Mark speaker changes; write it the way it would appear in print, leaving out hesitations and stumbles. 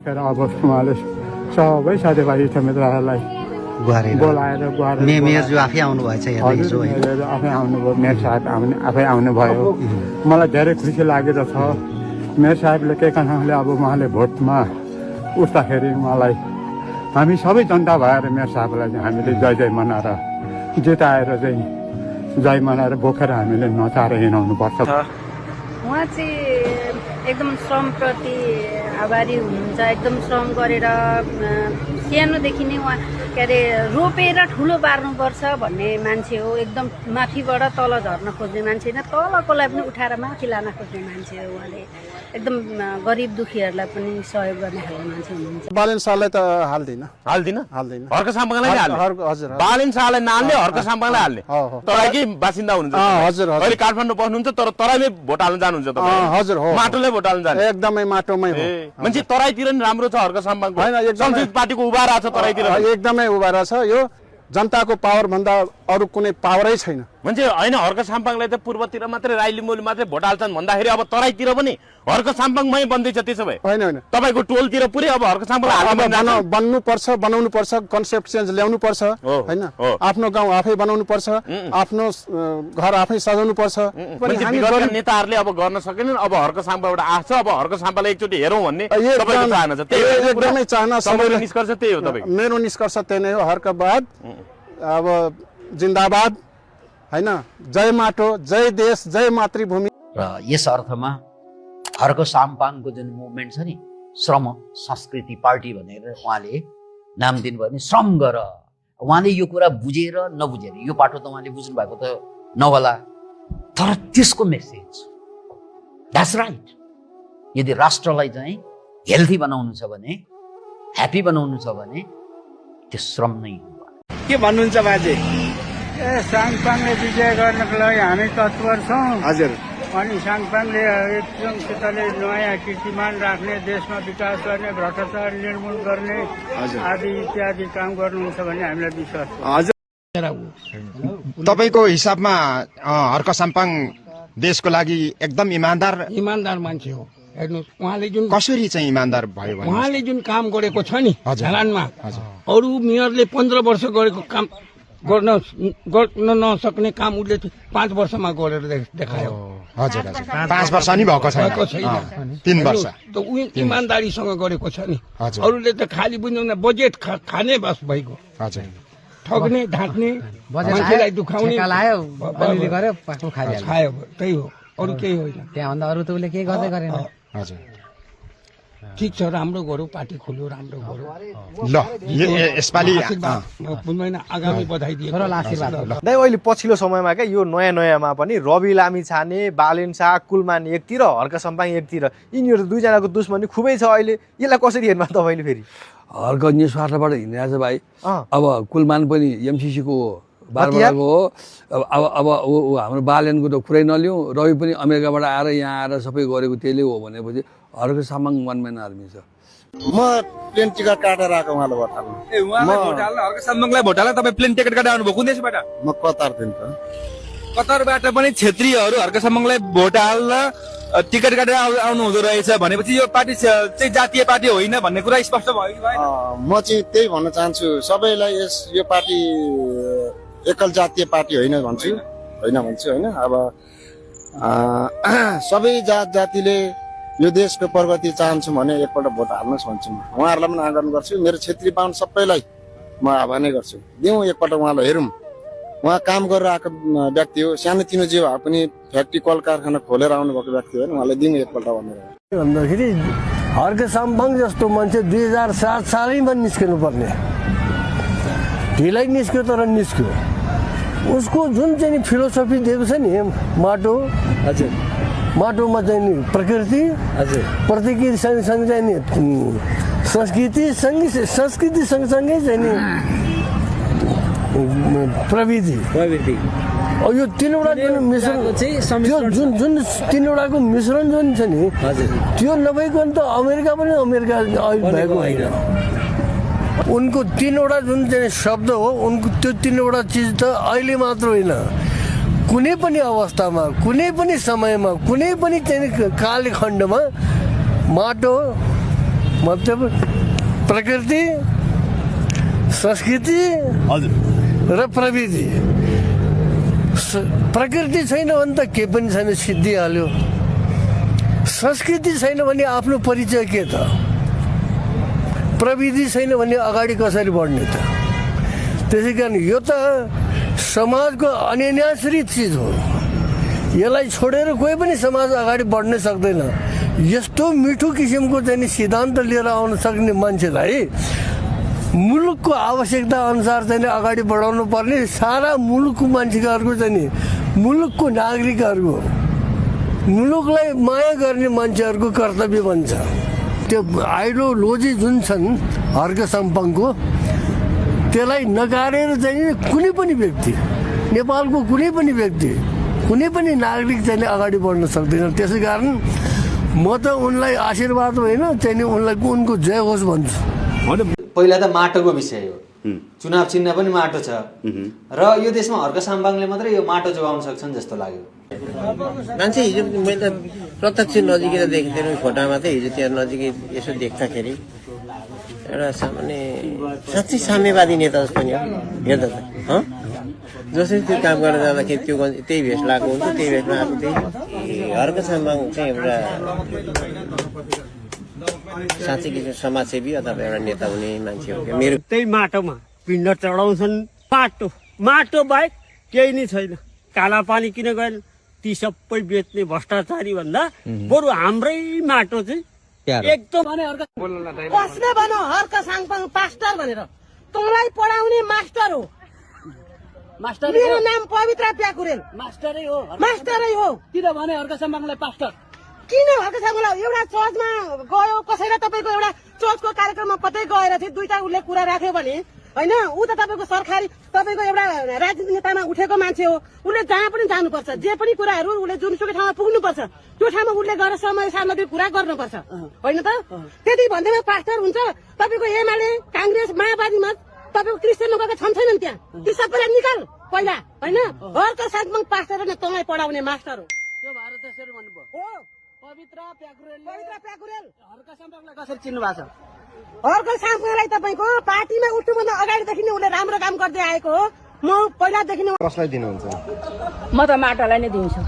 Speaker 1: अब उहाँले सबै साथीभाइ इष्टमित्रहरूलाई बोलाएर
Speaker 2: मेयरज्यू आफै आउनुभएछ
Speaker 1: आफै आउनुभयो मेयर साहब आफै आउनुभयो मलाई धेरै खुसी लागेको छ मेयर साहेबले के कारणले अब उहाँले भोटमा उठ्दाखेरि मलाई हामी सबै जनता भएर मेयर साहबलाई चाहिँ हामीले जय जय मनाएर जिताएर चाहिँ जय मनाएर बोकेर हामीले नचाएर हिँडाउनुपर्छ।
Speaker 3: उहाँ चाहिँ एकदम श्रमप्रति आभारी हुनुहुन्छ। एकदम श्रम गरेर सानोदेखि नै उहाँ के अरे रोपेर ठुलो पार्नुपर्छ भन्ने मान्छे हो। एकदम माथिबाट तल झर्न खोज्ने मान्छे होइन, तलकोलाई पनि उठाएर माथि लान खोज्ने मान्छे हो। उहाँले एकदम गरिब दुखीहरूलाई पनि सहयोग गर्ने खालको मान्छे हुनुहुन्छ।
Speaker 4: बालेन शाहलाई त हाल्दिन
Speaker 5: हर्क साम्पाङलाई हाल्ने
Speaker 4: हजुर
Speaker 5: बालेन शाहलाई नहाल्ने हर्क साम्पाङलाई हाल्ने तराईकै बासिन्दा हुनुहुन्छ
Speaker 4: हजुर
Speaker 5: अहिले काठमाडौँ बस्नुहुन्छ तर तराईमै भोट हाल्न जानुहुन्छ तपाईँ
Speaker 4: हजुर हो
Speaker 5: माटोले भोट हाल्न जाने
Speaker 4: एकदमै माटोमै हो
Speaker 5: मान्छे तराईतिर नि राम्रो छ हर्क साम्पाङको
Speaker 4: हैन
Speaker 5: संस्कृत पार्टीको उभा रहेछ तराईतिर
Speaker 4: एकदमै उभा रहेछ। यो जनताको पावर भन्दा अरू कुनै पावरै छैन।
Speaker 5: मान्छे होइन हर्क साम्पाङलाई त पूर्वतिर मात्रै राई लिम्बूले मात्रै भोट हाल्छन् भन्दाखेरि अब तराईतिर पनि हर्क साम्पाङमै बन्दैछ। त्यसो भए
Speaker 4: होइन
Speaker 5: तपाईँको टोलतिर पुरै अब हर्क साम्पाङ
Speaker 4: बनाउनु पर्छ कन्सेप्ट चेन्ज ल्याउनु पर्छ हैन। आफ्नो गाउँ आफै बनाउनु पर्छ, आफ्नो घर आफै सजाउनु पर्छ।
Speaker 5: नेताहरूले अब गर्न सकेनन्। अब हर्क साम्पाबाट आछ, अब हर्क साम्पालाई एकचोटि हेरौँ भन्ने तपाईँको चाहना छ।
Speaker 4: एकदमै चाहना
Speaker 5: सबैको निष्कर्ष त्यही हो। तपाईँ
Speaker 4: मेरो निष्कर्ष त्यही नै हो। हर्कवाद अब जिन्दाबाद हैन। जय माटो, जय देश, जय मातृभूमि।
Speaker 2: र यस अर्थमा हर्क साम्पाङको जुन मुभमेन्ट छ नि, श्रम संस्कृति पार्टी भनेर उहाँले नाम दिनुभयो नि, श्रम गर। उहाँले यो कुरा बुझेर नबुझेर, यो पाटो त उहाँले बुझ्नु भएको त नहोला, तर त्यसको मेसेज द्याट्स राइट। यदि राष्ट्रलाई चाहिँ हेल्थी बनाउनु छ भने, ह्याप्पी बनाउनु छ भने त्यो श्रम नै हो।
Speaker 6: के भन्नुहुन्छ बाजे?
Speaker 1: साङपाङले विजय गर्नको लागि हामी तत्पर छौँ।
Speaker 6: हजुर।
Speaker 1: अनि साङपाङले एकदमसितले नयाँ कीर्तिमान राख्ने, देशमा विकास गर्ने, भ्रष्टाचार निर्मूल गर्ने आदि इत्यादि काम गर्नुहुन्छ भन्ने हामीलाई विश्वास छ।
Speaker 6: हजुर। तपाईँको हिसाबमा हर्क साम्पाङ देशको लागि एकदम इमान्दार
Speaker 7: मान्छे हो। हेर्नुहोस्, उहाँले जुन
Speaker 6: कसरी चाहिँ इमान्दार भयो भने
Speaker 7: उहाँले जुन काम गरेको छ नि झलानमा, अरू मेयरले 15 वर्ष गरेको काम गर्न नसक्ने काम उसले 5 वर्षमा गरेर देखायो।
Speaker 6: हजुर 5 वर्ष नि भएको छैन, 3 वर्ष।
Speaker 7: त ऊ इमान्दारीसँग गरेको छ नि। अरूले त खाली बुझ्नु बजेट खाने बस भइगयो।
Speaker 6: हजुर।
Speaker 7: ठग्ने, ढाँट्ने, मान्छेलाई दुखाउने खायो, त्यही हो, अरू केही होइन।
Speaker 8: त्यहाँभन्दा अरू त उसले केही गर्दै गरेन।
Speaker 6: हजुर।
Speaker 7: ठिक छ, राम्रो गरौँ, पार्टी खोल्यो, राम्रो गरौँ।
Speaker 6: ल यसपालि
Speaker 7: आगामी बधाई दिएको
Speaker 8: आशीर्वाद।
Speaker 9: अहिले पछिल्लो समयमा क्या यो नयाँमा पनि रवि लामिछाने, बालेन शाह, कुलमान एकतिर, हर्क साम्पाङ एकतिर, यिनीहरू दुईजनाको दुश्मनी खुबै छ अहिले। यसलाई कसरी हेर्नु तपाईँले? फेरि
Speaker 10: हर्क निस्वार्थबाट हिँडिरहेछ भाइ। अब कुलमान पनि एमसिसीको बारबडाको हो। अब ऊ हाम्रो बालेनको त कुरै नलिउँ। रवि पनि अमेरिकाबाट आएर यहाँ आएर सबै गरेको त्यसले हो भनेपछि Harka Sampang one man army छ।
Speaker 4: म प्लेन टिकट काटेर आएको उहाँलाई भोट हाल्नु।
Speaker 6: हर्क साम्पाङलाई भोट हाल्न तपाईँ प्लेन टिकट काटेर आउनुभयो? कुन देशबाट?
Speaker 4: म कतारदेखि त।
Speaker 6: कतारबाट पनि क्षेत्रीयहरू हर्क साम्पाङलाई भोट हाल्न टिकट काटेर आउनु हुँदो रहेछ भनेपछि यो पार्टी चाहिँ जातीय पार्टी होइन भन्ने कुरा स्पष्ट भयो कि भएन?
Speaker 4: म चाहिँ त्यही भन्न चाहन्छु सबैलाई, यो पार्टी एकल जातीय पार्टी होइन भन्छु होइन। अब सबै जातिले यो देशको प्रगति चाहन्छु भने एकपल्ट भोट हाल्नुहोस् भन्छु। म उहाँहरूलाई पनि आग्रह गर्छु, मेरो क्षेत्रीय बाहुन सबैलाई म आह्वानै गर्छु, दिउँ एकपल्ट उहाँलाई हेरौँ। उहाँ काम गरेर आएको व्यक्ति हो, सानोतिनो जे भए पनि फ्याक्ट्री कल कारखाना खोलेर आउनुभएको व्यक्ति हो। उहाँलाई दिउँ एकपल्ट भनेर
Speaker 11: भन्दाखेरि हर्क साम्पाङ जस्तो मान्छे 2007 सालैमा निस्किनु पर्ने, ढिलै निस्क्यो तर निस्क्यो। उसको जुन चाहिँ फिलोसफी दिएको छ नि, माटो, हजुर, माटोमा चाहिँ नि प्रकृति, हजुर, प्रकृति सँगसँगै नि संस्कृति, सँगसँगै चाहिँ नि प्रविधि। अब यो तीनवटा जुन मिश्रण, जुन तीनवटाको मिश्रण जुन छ नि, त्यो नभइकन त अमेरिका पनि अमेरिका भएको होइन। उनको तीनवटा जुन चाहिँ शब्द हो, उनको त्यो तीनवटा चिज त अहिले मात्र होइन, कुनै पनि अवस्थामा, कुनै पनि समयमा, कुनै पनि चाहिँ कालखण्डमा माटो, मतलब प्रकृति, संस्कृति र प्रविधि। प्रकृति छैन भने त के पनि छैन, सिद्धिहाल्यो। संस्कृति छैन भने आफ्नो परिचय के त? प्रविधि छैन भने अगाडि कसरी बढ्ने त? त्यसै कारण यो त समाजको अनिर्णयश्री चिज हो। यसलाई छोडेर कोही पनि समाज अगाडि बढ्न सक्दैन। यस्तो मिठो किसिमको चाहिँ सिद्धान्त लिएर आउन सक्ने मान्छेलाई मुलुकको आवश्यकता अनुसार चाहिँ अगाडि बढाउनु पर्ने सारा मुलुकको मान्छेहरूको चाहिँ मुलुकको नागरिकहरूको, मुलुकलाई माया गर्ने मान्छेहरूको कर्तव्य बन्छ। त्यो आइडियोलोजी जुन छन् हर्क साम्पाङको, त्यसलाई नकारेर चाहिँ कुनै पनि व्यक्ति, नेपालको कुनै पनि व्यक्ति, कुनै पनि नागरिक चाहिँ अगाडि बढ्न सक्दैन। त्यसै कारण म त उनलाई आशीर्वाद होइन चाहिँ उनलाई उनको जय होस् भन्छु।
Speaker 9: पहिला त माटोको विषय हो, चुनाव चिन्ह पनि माटो छ र यो देशमा हर्क साम्पाङले मात्रै यो माटो जोगाउन सक्छन् जस्तो लाग्यो।
Speaker 12: मान्छे हिजो मैले त प्रत्यक्ष नजिकै देखेको थिएँ, फोटामा त हिजो त्यहाँ नजिकै यसो देख्दाखेरि एउटा सामान्य साँच्चै साम्यवादी नेता जस्तो नि हेर्दा त। जसरी त्यो काम गर्न जाँदाखेरि त्यो त्यही भेष लगाएको हुन्छ, त्यही भेषमा आएको त्यही। हर्क साम्पाङ चाहिँ एउटा साँच्चै किसिम समाजसेवी अथवा एउटा नेता हुने मान्छे हो। मेरो
Speaker 11: त्यही माटोमा पिण्ड चढाउँछन्। माटो माटो बाहेक केही नै छैन। काला पानी किन गएन? ती सबै बेच्ने भ्रष्टाचारी भन्दा बरु हाम्रै माटो चाहिँ एकदम
Speaker 3: कसले भन हर्क साम्पाङ पास्टर भनेर? तँलाई पढाउने मास्टर हो। मेरो नाम पवित्र प्याकुरेल। मास्टरै हो। किन भने हर्क साम्पाङलाई पास्टर? किन हर्क साम्पाङलाई एउटा चर्चमा गयो, कसैलाई तपाईँको एउटा चर्चको कार्यक्रममा कतै गएर चाहिँ दुईटा उसले कुरा राख्यो भने होइन, ऊ त तपाईँको सरकारी तपाईँको एउटा राजनीतिक नेतामा उठेको मान्छे हो। उसले जहाँ पनि जानुपर्छ, जे पनि कुराहरू उसले जुनसुकै ठाउँमा पुग्नुपर्छ, त्यो ठाउँमा उसले गएर समय सामग्री कुरा गर्नुपर्छ, होइन त? त्यति भन्दैमा पास्टर हुन्छ? तपाईँको एमाले, काङ्ग्रेस, माओवादीमा तपाईँको क्रिस्चियनमा गएको छैनन् त्यहाँ? ती सबैलाई निकाल पहिला, होइन? हर्क साम्पाङ पास्टर होइन, तँलाई पढाउने मास्टर हो। त्यो भएर त्यसरी भन्नुभयो। पवित्र प्याकुरेल हर्क साम्पाङलाई कसरी चिन्नु भएको छ? हर्क साम्पाङलाई तपाईँको पार्टीमा उठ्नुभन्दा अगाडिदेखि नै उसले राम्रो काम गर्दै आएको हो। म पहिलादेखि। कसलाई दिनुहुन्छ? म त माटोलाई नै दिन्छु।